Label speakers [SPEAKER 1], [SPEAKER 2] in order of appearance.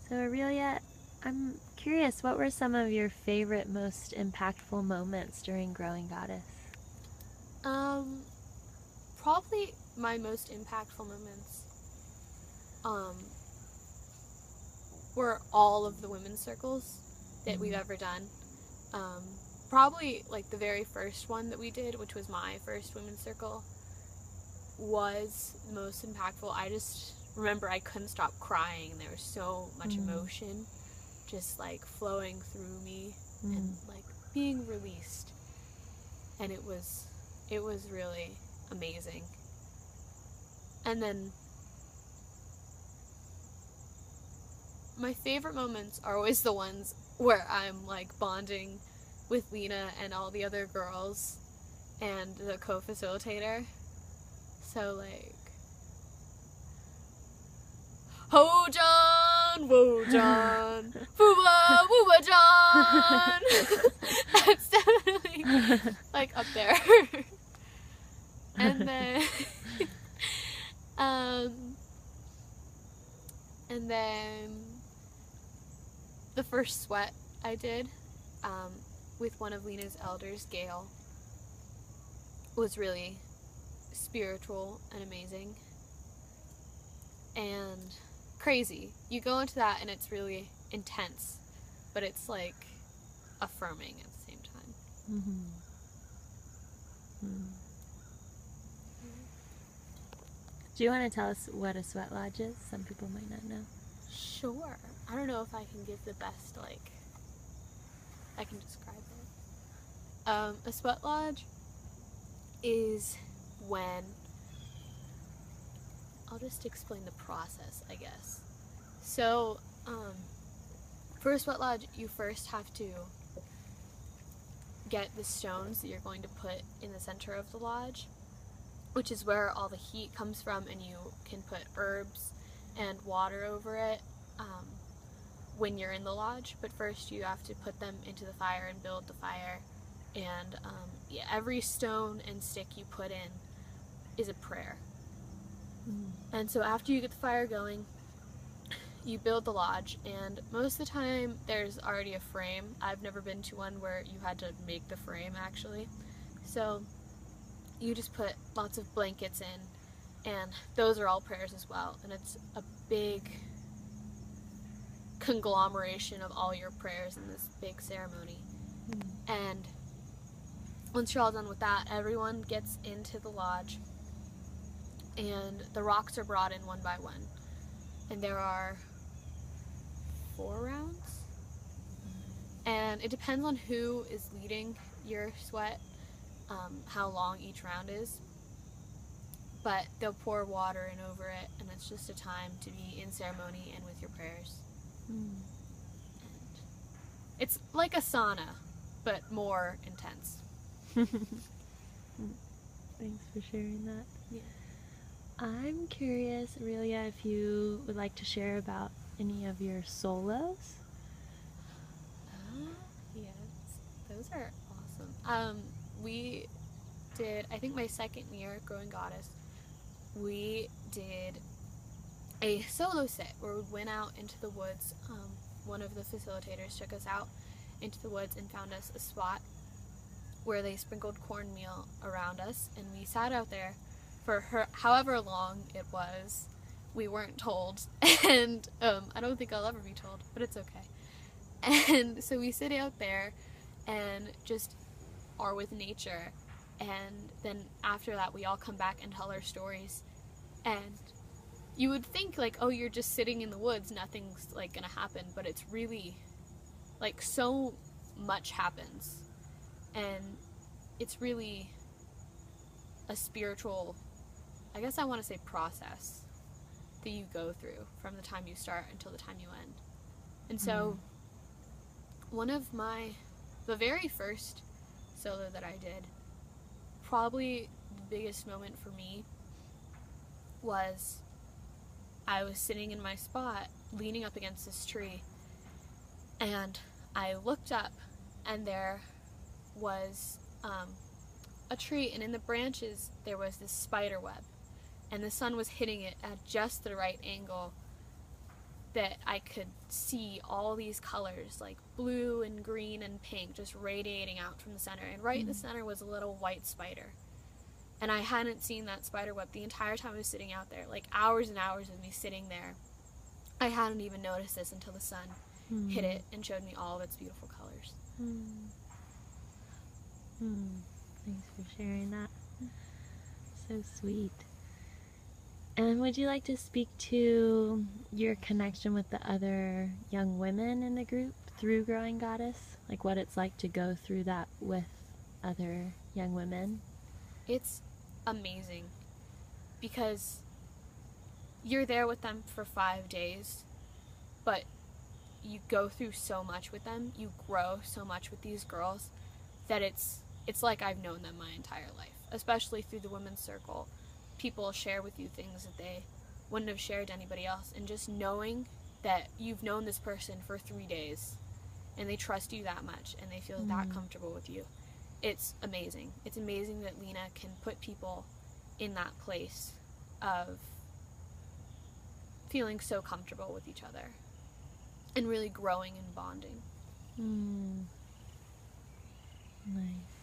[SPEAKER 1] So Aurelia, I'm curious, what were some of your favorite, most impactful moments during Growing Goddess?
[SPEAKER 2] Um, Probably my most impactful moments um, were all of the women's circles that we've ever done. Um, Probably like the very first one that we did, which was my first women's circle, was the most impactful. I just remember I couldn't stop crying, and there was so much emotion just like flowing through me and like being released, and it was really amazing. And then my favorite moments are always the ones where I'm like bonding with Lena and all the other girls and the co-facilitator. So like, Ho John, Whoa John, Booba, Wooba John. That's definitely like up there. And then, um, and then the first sweat I did, with one of Lena's elders, Gail, was really spiritual and amazing and crazy. You go into that and it's really intense, but it's like affirming at the same time.
[SPEAKER 1] Do you want to tell us what a sweat lodge is? Some people might not know.
[SPEAKER 2] Sure. I don't know if I can give the best, like, I can describe it. A sweat lodge is when, I'll just explain the process, I guess. So, for a sweat lodge, you first have to get the stones that you're going to put in the center of the lodge, which is where all the heat comes from, and you can put herbs and water over it when you're in the lodge. But first you have to put them into the fire and build the fire, and every stone and stick you put in is a prayer. And so after you get the fire going, you build the lodge, and most of the time there's already a frame. I've never been to one where you had to make the frame, actually. So you just put lots of blankets in, and those are all prayers as well. And it's a big conglomeration of all your prayers in this big ceremony. And once you're all done with that, everyone gets into the lodge, and the rocks are brought in one by one. And there are 4 rounds. And it depends on who is leading your sweat, how long each round is. But they'll pour water in over it, and it's just a time to be in ceremony and with your prayers. And it's like a sauna, but more intense.
[SPEAKER 1] Thanks for sharing that.
[SPEAKER 2] Yeah.
[SPEAKER 1] I'm curious, Aurelia, if you would like to share about any of your solos.
[SPEAKER 2] Yes, those are awesome. We did, I think my second year Growing Goddess, we did a solo set where we went out into the woods. One of the facilitators took us out into the woods and found us a spot where they sprinkled cornmeal around us, and we sat out there for however long it was. We weren't told, and I don't think I'll ever be told, but it's okay. And so we sit out there and just are with nature, and then after that we all come back and tell our stories. And you would think like, oh, you're just sitting in the woods, nothing's like gonna happen, but it's really like so much happens, and it's really a spiritual, I guess I want to say, process that you go through from the time you start until the time you end. And so one of the very first solo that I did, probably the biggest moment for me was I was sitting in my spot leaning up against this tree, and I looked up, and there was a tree, and in the branches there was this spider web, and the sun was hitting it at just the right angle that I could see all these colors, like blue and green and pink, just radiating out from the center. And right in the center was a little white spider. And I hadn't seen that spider web the entire time I was sitting out there, like hours and hours of me sitting there. I hadn't even noticed this until the sun hit it and showed me all of its beautiful colors.
[SPEAKER 1] Thanks for sharing that. So sweet. And would you like to speak to your connection with the other young women in the group through Growing Goddess? Like what it's like to go through that with other young women?
[SPEAKER 2] It's amazing because you're there with them for 5 days, but you go through so much with them, you grow so much with these girls, that it's like I've known them my entire life. Especially through the women's circle, people share with you things that they wouldn't have shared to anybody else, and just knowing that you've known this person for 3 days and they trust you that much and they feel that comfortable with you, it's amazing. It's amazing that Lena can put people in that place of feeling so comfortable with each other and really growing and bonding.
[SPEAKER 1] Nice.